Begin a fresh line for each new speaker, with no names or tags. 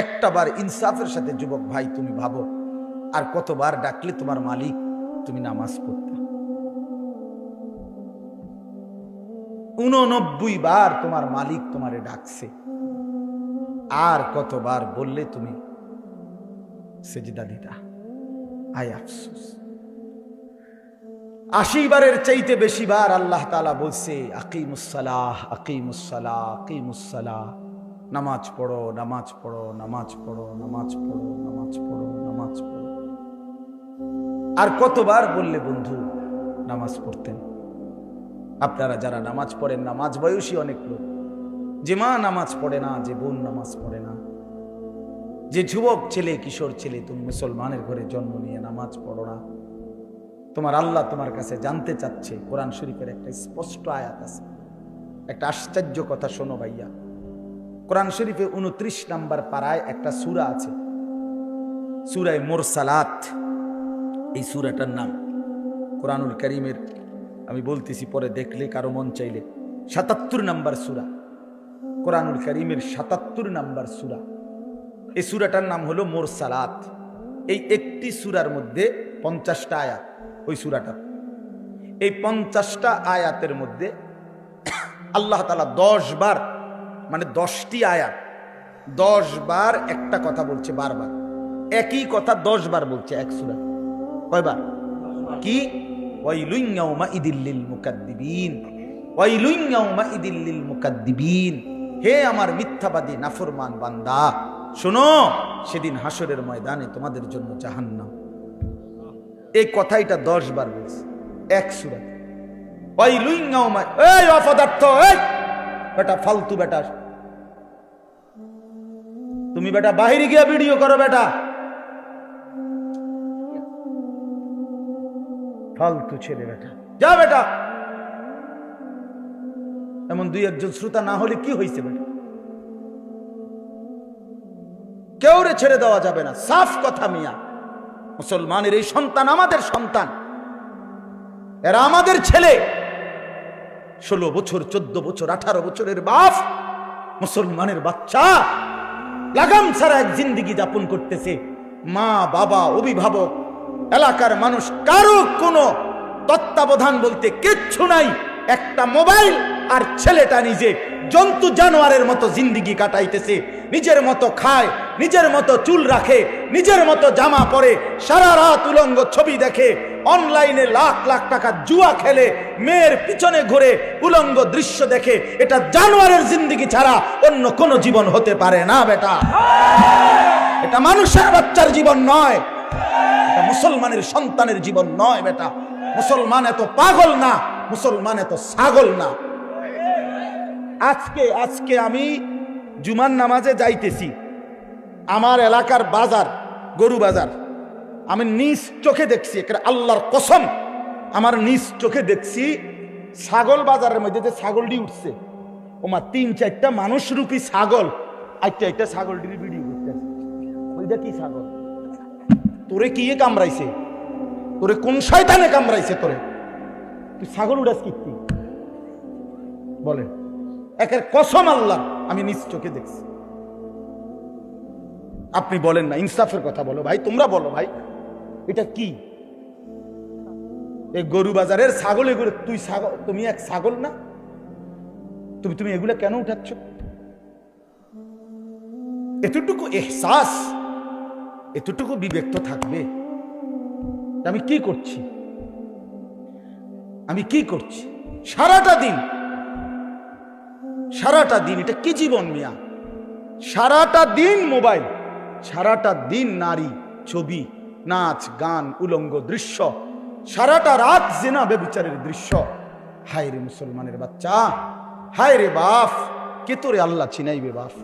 একটা বার ইনসাফের সাথে যুবক ভাই তুমি ভাবো, আর কতবার ডাকলে তোমার মালিক তুমি নামাজ পড়তে? 89 বার তোমার মালিক তোমারে ডাকছে, আর কতবার বললে তুমি সেজদা দিতা? আয় আফসোস। 80 বারের চাইতে বেশি বার আল্লাহ তাআলা বলছে আকিমুস সালাহ, আকিমুস সালাহ, আকিমুস সালাহ, নামাজ পড়ো, নামাজ পড়ো, নামাজ পড়ো, নামাজ পড়ো, নামাজ পড়ো, নামাজ পড়ো। আর কতবার বললে বন্ধু নামাজ পড়তেন? আপনারা যারা নামাজ পড়েন না, মাঝ বয়সী অনেক লোক, যে মা নামাজ পড়ে না, যে বোন নামাজ পড়ে না, যে যুবক ছেলে, কিশোর ছেলে, তুমি মুসলমানের ঘরে জন্ম নিয়ে নামাজ পড়ো না, তোমার আল্লাহ তোমার কাছে জানতে চাচ্ছে। কোরআন শরীফের একটা স্পষ্ট আয়াত আছে, একটা আশ্চর্য কথা শোনো ভাইয়া। কোরআন শরীফে 29 নম্বর পারায় একটা সূরা আছে, সূরায়ে মুরসালাত। এই সূরাটার নাম কোরআনুল কারীমের, আমি বলতেছি পরে দেখলে কারো মন চাইলে, 77 নম্বর সূরা, কোরআনুল কারীমের 77 নম্বর সূরা। এই সূরাটার নাম হলো মুরসালাত। এই একটি সূরার মধ্যে 50টা আয়াত। ওই সূরাটা, এই 50টা আয়াতের মধ্যে আল্লাহ তাআলা 10 বার, মানে 10টি আয়াত 10 বার একটা কথা বলছে, বারবার একই কথা 10 বার বলছে এক সূরা। কয়বার? কি? ওয়াইলুন ইয়াউমাইদিল লিল মুকাদ্দিবিন, ওয়াইলুন ইয়াউমাইদিল লিল মুকাদ্দিবিন। হে আমার মিথ্যাবাদী নাফরমান বান্দা, শোনো, সেদিন হাসরের ময়দানে তোমাদের জন্য জাহান্নাম। এই কথাইটা 10 বার বলছে এক সূরা। ওয়াইলুন ইয়াউমা, এই অপদার্থ, এই বেটা ফালতু বেটা, তুমি বেটা বাহিরে গিয়া ভিডিও করো বেটা, ফালতু ছেলে বেটা, যা বেটা। এমন 2-1 শ্রোতা না হলে কি হয়েছে বেটা? কেউ রে ছেড়ে দেওয়া যাবে না, সাফ কথা মিয়া। মুসলমানের এই সন্তান আমাদের সন্তান, এরা আমাদের ছেলে। 16 বছর, 14 বছর, 18 বছরের বাপ, মুসলমানের বাচ্চা লাগাম ছাড়া এক জিন্দেগি যাপন করতেছে। মা, বাবা, অভিভাবক, এলাকার মানুষ, কারো কোনো তত্ত্বাবধান বলতে কিচ্ছু নাই। একটা মোবাইল আর ছেলেটা নিজে জন্তু জানোয়ারের মতো জিন্দেগি কাটাইতেছে। নিজের মতো খায়, নিজের মতো চুল রাখে, নিজের মতো জামা পরে, সারা রাত উলঙ্গ ছবি দেখে, অনলাইনে লাখ লাখ টাকা জুয়া খেলে, মেয়ের পিছনে ঘুরে উলঙ্গ দৃশ্য দেখে। এটা জানোয়ারের জিন্দেগি ছাড়া অন্য কোনো জীবন হতে পারে না বেটা। এটা মানুষের বাচ্চার জীবন নয়, এটা মুসলমানের সন্তানের জীবন নয় বেটা। মুসলমান এত পাগল না, মুসলমান এত ছাগল না। আজকে আমি জুমার নামাজে যাইতেছি, আমার এলাকার বাজার, গরু বাজার, আমি নিজ চোখে দেখছি, আল্লাহর কসম, আমার নিজ চোখে দেখছি ছাগল বাজারের মধ্যে যে ছাগলটি উঠছে, ওমা 3-4টা মানুষরূপী ছাগল একটা ছাগলটির ভিডিও করতেছে। ওইটা কি ছাগল? তোরে কি কামড়াইছে? তোরে কোন শয়তানে কামড়াইছে? তোরে তুই ছাগল উড়াস কি বলেন? একের কসম আল্লাহ, আমি নিজ চোখে দেখছি। আপনি বলেন না, ইনসাফের কথা বলো ভাই, তোমরা বলো ভাই, এটা কি? এই গরু বাজারের ছাগল, এগুলো তুই ছাগল, তুমি এক ছাগল না? তুমি এগুলো কেন উঠাচ্ছ? এতটুকু এহসাস, এতটুকু বিবেক তো থাকবে। আমি কি করছি? আমি কি করছি সারাটা দিন? সারাটা দিন এটা কি জীবন মিয়া? সারাটা দিন মোবাইল, সারাটা দিন নারী, ছবি, নাচ, গান, উলঙ্গ দৃশ্য, সারাটা রাত জিনা ব্যভিচারের দৃশ্য। হায় রে মুসলমানের বাচ্চা, হায় রে বাপ, কে তোরে আল্লাহ চিনাইবে বাপ?